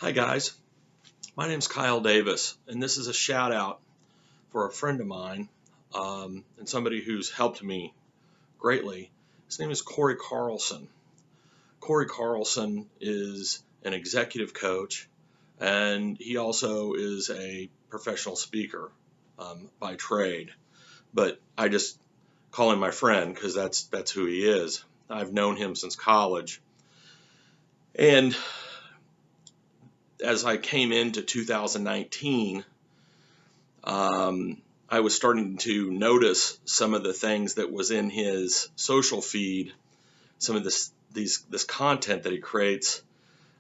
Hi guys, my name's Kyle Davis, and this is a shout out for a friend of mine and somebody who's helped me greatly. His name is Cory Carlson. Cory Carlson is an executive coach, and he also is a professional speaker by trade. But I just call him my friend because that's who he is. I've known him since college, and as I came into 2019, I was starting to notice some of the things that was in his social feed, some of this content that he creates.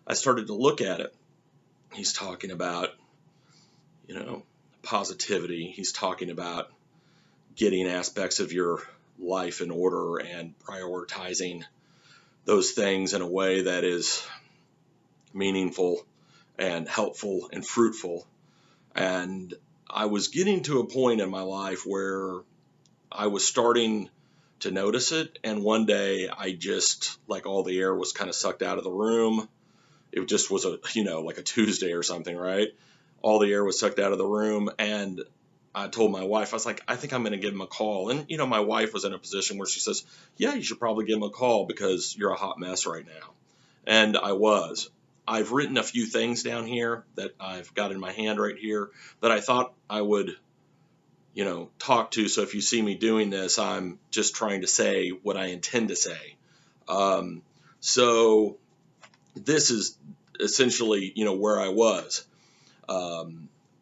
I started to look at it. He's talking about, positivity. He's talking about getting aspects of your life in order and prioritizing those things in a way that is meaningful and helpful and fruitful. And I was getting to a point in my life where I was starting to notice it. And one day I just, like, all the air was kind of sucked out of the room. It just was like a Tuesday or something, right? All the air was sucked out of the room. And I told my wife, I was like, I think I'm going to give him a call. And, my wife was in a position where she says, yeah, you should probably give him a call because you're a hot mess right now. And I was. I've written a few things down here that I've got in my hand right here that I thought I would, talk to. So if you see me doing this, I'm just trying to say what I intend to say. So this is essentially, where I was. A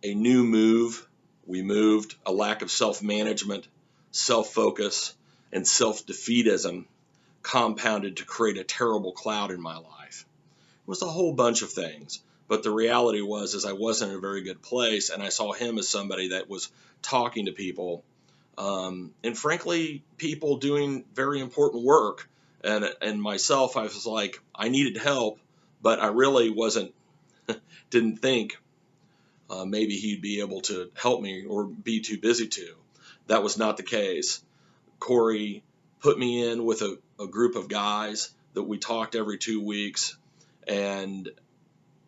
new move. We moved. A lack of self-management, self-focus, and self-defeatism compounded to create a terrible cloud in my life. It was a whole bunch of things, but the reality was I wasn't in a very good place, and I saw him as somebody that was talking to people, and frankly, people doing very important work, and myself, I was like, I needed help, but I really didn't think maybe he'd be able to help me or be too busy to. That was not the case. Cory put me in with a group of guys that we talked every 2 weeks. And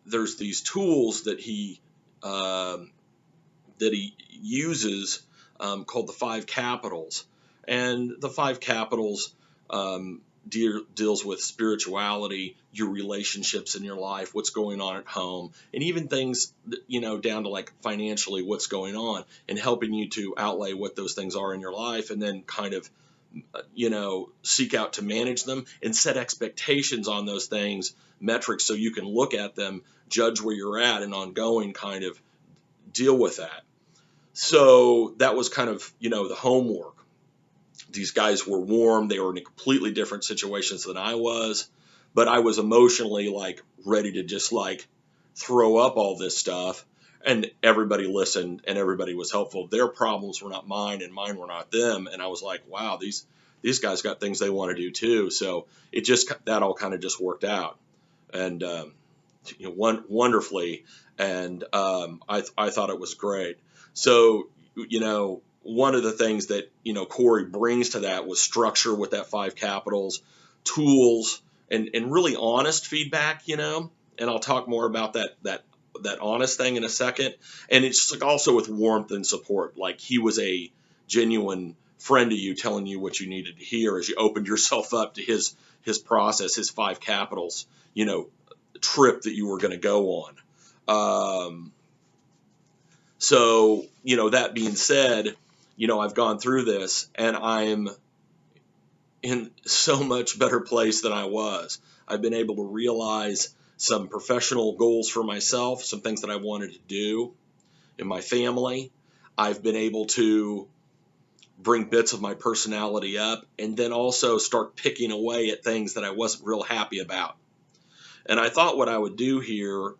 there's these tools that he uses called the 5 capitals. And the 5 capitals deals with spirituality, your relationships in your life, what's going on at home, and even things, down to like financially what's going on, and helping you to outlay what those things are in your life, and then kind of seek out to manage them and set expectations on those things, metrics, so you can look at them, judge where you're at, and ongoing kind of deal with that. So that was kind of, the homework. These guys were warm. They were in completely different situations than I was, but I was emotionally ready to just throw up all this stuff. And everybody listened and everybody was helpful. Their problems were not mine and mine were not them. And I was like, wow, these guys got things they want to do too. So that all kind of just worked out, and wonderfully. And I thought it was great. So one of the things that Cory brings to that was structure with that 5 capitals, tools, and really honest feedback. And I'll talk more about that honest thing in a second. And it's also with warmth and support. Like, he was a genuine friend to you, telling you what you needed to hear as you opened yourself up to his process, his 5 capitals, trip that you were going to go on. So, that being said, I've gone through this and I'm in so much better place than I was. I've been able to realize some professional goals for myself, some things that I wanted to do in my family. I've been able to bring bits of my personality up, and then also start picking away at things that I wasn't real happy about. And I thought what I would do here,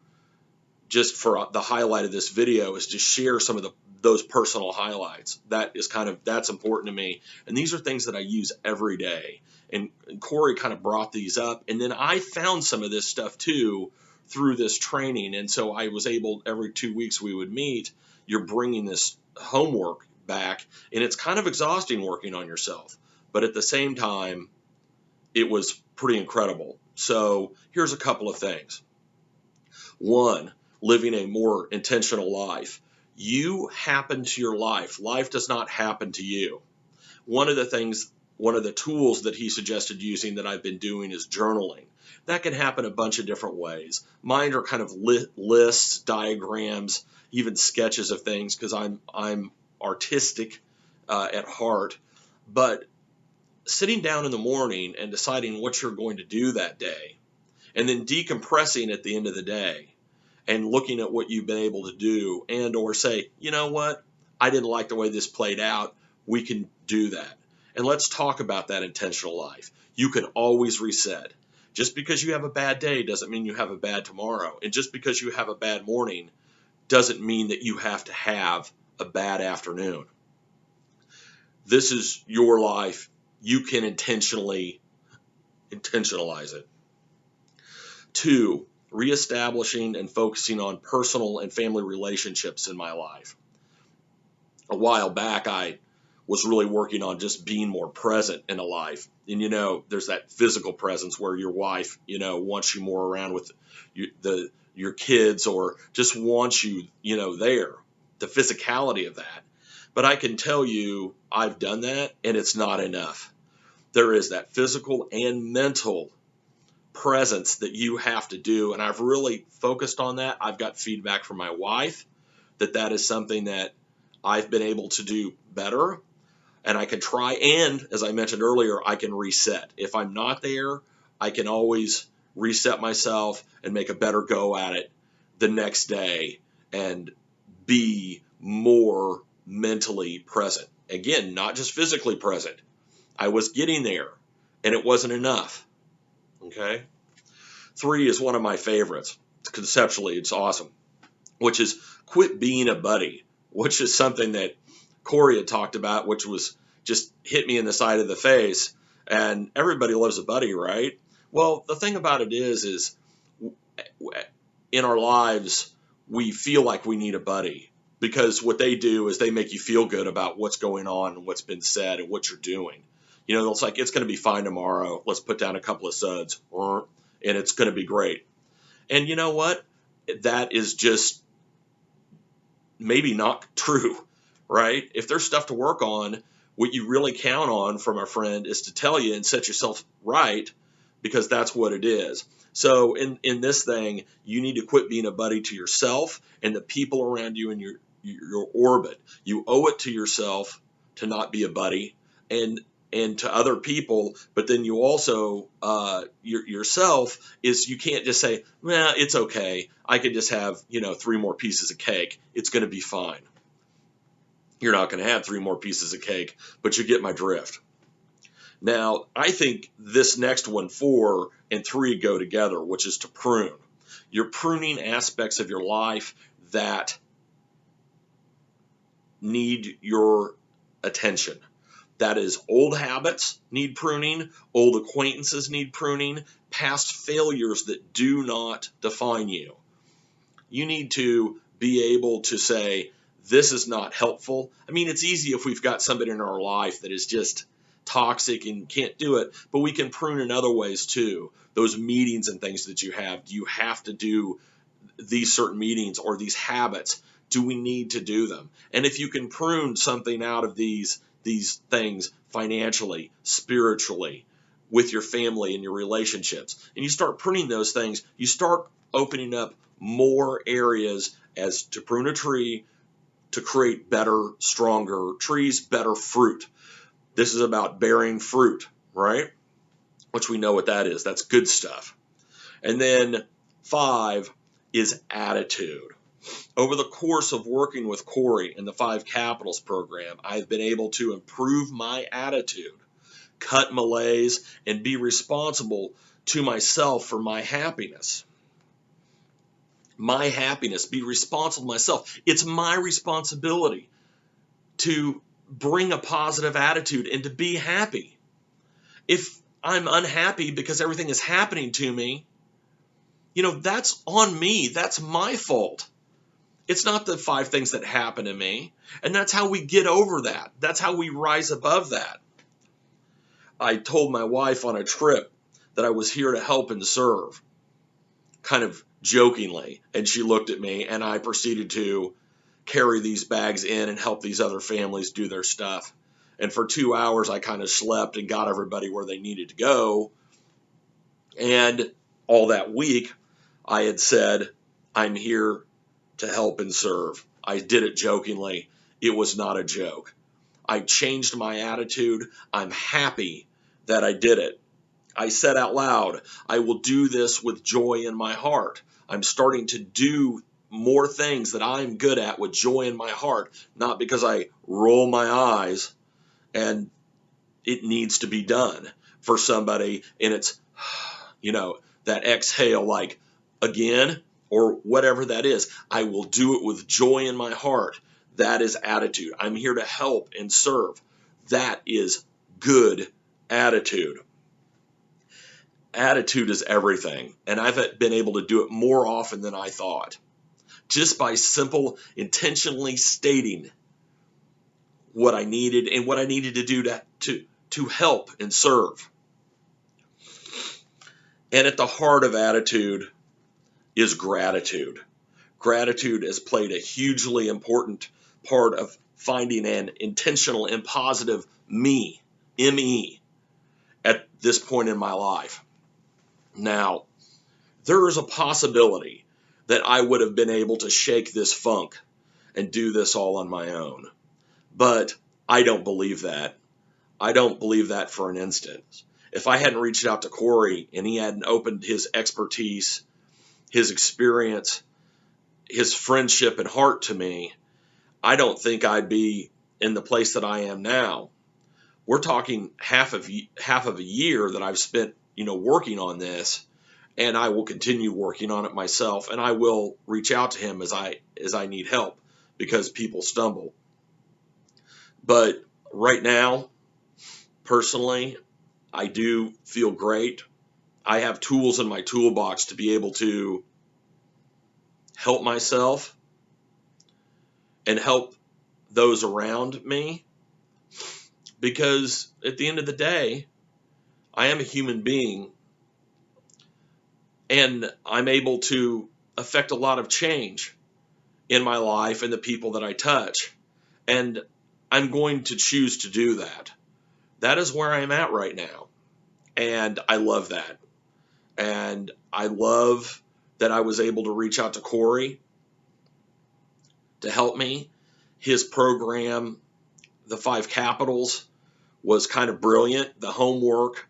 just for the highlight of this video, is to share some of those personal highlights. That's important to me. And these are things that I use every day. And Cory kind of brought these up. And then I found some of this stuff too through this training. And so I was able, every 2 weeks we would meet, you're bringing this homework back. And it's kind of exhausting working on yourself. But at the same time, it was pretty incredible. So here's a couple of things. One, living a more intentional life. You happen to your life. Life does not happen to you. One of the tools that he suggested using that I've been doing is journaling. That can happen a bunch of different ways. Mine are kind of lists, diagrams, even sketches of things because I'm artistic at heart. But sitting down in the morning and deciding what you're going to do that day, and then decompressing at the end of the day and looking at what you've been able to do, and or say, you know what, I didn't like the way this played out. We can do that. And let's talk about that intentional life. You can always reset. Just because you have a bad day doesn't mean you have a bad tomorrow. And just because you have a bad morning doesn't mean that you have to have a bad afternoon. This is your life. You can intentionalize it. 2, reestablishing and focusing on personal and family relationships in my life. A while back, I was really working on just being more present in a life. And, there's that physical presence where your wife, wants you more around with your kids, or just wants you, there, the physicality of that. But I can tell you I've done that, and it's not enough. There is that physical and mental presence that you have to do, and I've really focused on that. I've got feedback from my wife that is something that I've been able to do better, and I can try, and as I mentioned earlier, I can reset. If I'm not there, I can always reset myself and make a better go at it the next day and be more mentally present. Again, not just physically present. I was getting there, and it wasn't enough. Okay. 3 is one of my favorites. Conceptually, it's awesome, which is quit being a buddy, which is something that Cory had talked about, which was just hit me in the side of the face. And everybody loves a buddy, right? Well, the thing about it is in our lives, we feel like we need a buddy because what they do is they make you feel good about what's going on and what's been said and what you're doing. It's like, it's going to be fine tomorrow. Let's put down a couple of suds, and it's going to be great. And you know what? That is just maybe not true, right? If there's stuff to work on, what you really count on from a friend is to tell you and set yourself right, because that's what it is. So in this thing, you need to quit being a buddy to yourself and the people around you in your orbit. You owe it to yourself to not be a buddy, and to other people, but then you also, yourself is, you can't just say, well, it's okay. I could just have, 3 more pieces of cake. It's going to be fine. You're not going to have 3 more pieces of cake, but you get my drift. Now, I think this next one, 4 and 3, go together, which is to prune. You're pruning aspects of your life that need your attention. That is, old habits need pruning, old acquaintances need pruning, past failures that do not define you. You need to be able to say, this is not helpful. I mean, it's easy if we've got somebody in our life that is just toxic and can't do it, but we can prune in other ways too. Those meetings and things that you have, do you have to do these certain meetings or these habits? Do we need to do them? And if you can prune something out of these things financially, spiritually, with your family and your relationships, and you start pruning those things, you start opening up more areas as to prune a tree to create better, stronger trees, better fruit. This is about bearing fruit, right? Which we know what that is. That's good stuff. And then 5 is attitude. Over the course of working with Cory in the 5 Capitals program, I've been able to improve my attitude, cut malaise, and be responsible to myself for my happiness. My happiness, be responsible to myself. It's my responsibility to bring a positive attitude and to be happy. If I'm unhappy because everything is happening to me, that's on me. That's my fault. It's not the 5 things that happen to me. And that's how we get over that. That's how we rise above that. I told my wife on a trip that I was here to help and serve. kind of jokingly. And she looked at me, and I proceeded to carry these bags in and help these other families do their stuff. And for 2 hours, I kind of slept and got everybody where they needed to go. And all that week, I had said, I'm here to help and serve. I did it jokingly. It was not a joke. I changed my attitude. I'm happy that I did it. I said out loud, I will do this with joy in my heart. I'm starting to do more things that I'm good at with joy in my heart, not because I roll my eyes and it needs to be done for somebody and it's, that exhale, like again, or whatever that is. I will do it with joy in my heart. That is attitude. I'm here to help and serve. That is good attitude. Attitude is everything, and I've been able to do it more often than I thought, just by simple, intentionally stating what I needed and what I needed to do to help and serve. And at the heart of attitude is gratitude. Gratitude has played a hugely important part of finding an intentional and positive me, M-E, at this point in my life. Now, there is a possibility that I would have been able to shake this funk and do this all on my own. But I don't believe that. I don't believe that for an instant. If I hadn't reached out to Cory and he hadn't opened his expertise, his experience, his friendship and heart to me, I don't think I'd be in the place that I am now. We're talking half of a year that I've spent, working on this, and I will continue working on it myself, and I will reach out to him as I need help because people stumble. But right now, personally, I do feel great. I have tools in my toolbox to be able to help myself and help those around me, because at the end of the day, I am a human being and I'm able to affect a lot of change in my life and the people that I touch. And I'm going to choose to do that. That is where I'm at right now. And I love that. And I love that I was able to reach out to Cory to help me. His program, the 5 Capitals, was kind of brilliant. The homework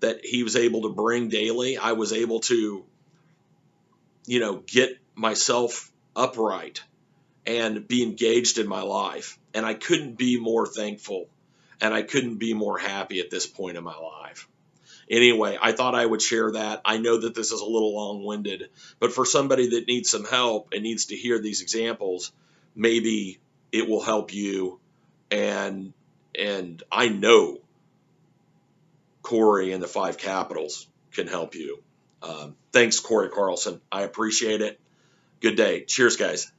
that he was able to bring daily, I was able to, get myself upright and be engaged in my life. And I couldn't be more thankful and I couldn't be more happy at this point in my life. Anyway, I thought I would share that. I know that this is a little long-winded, but for somebody that needs some help and needs to hear these examples, maybe it will help you. And I know Cory and the 5 Capitals can help you. Thanks, Cory Carlson. I appreciate it. Good day. Cheers, guys.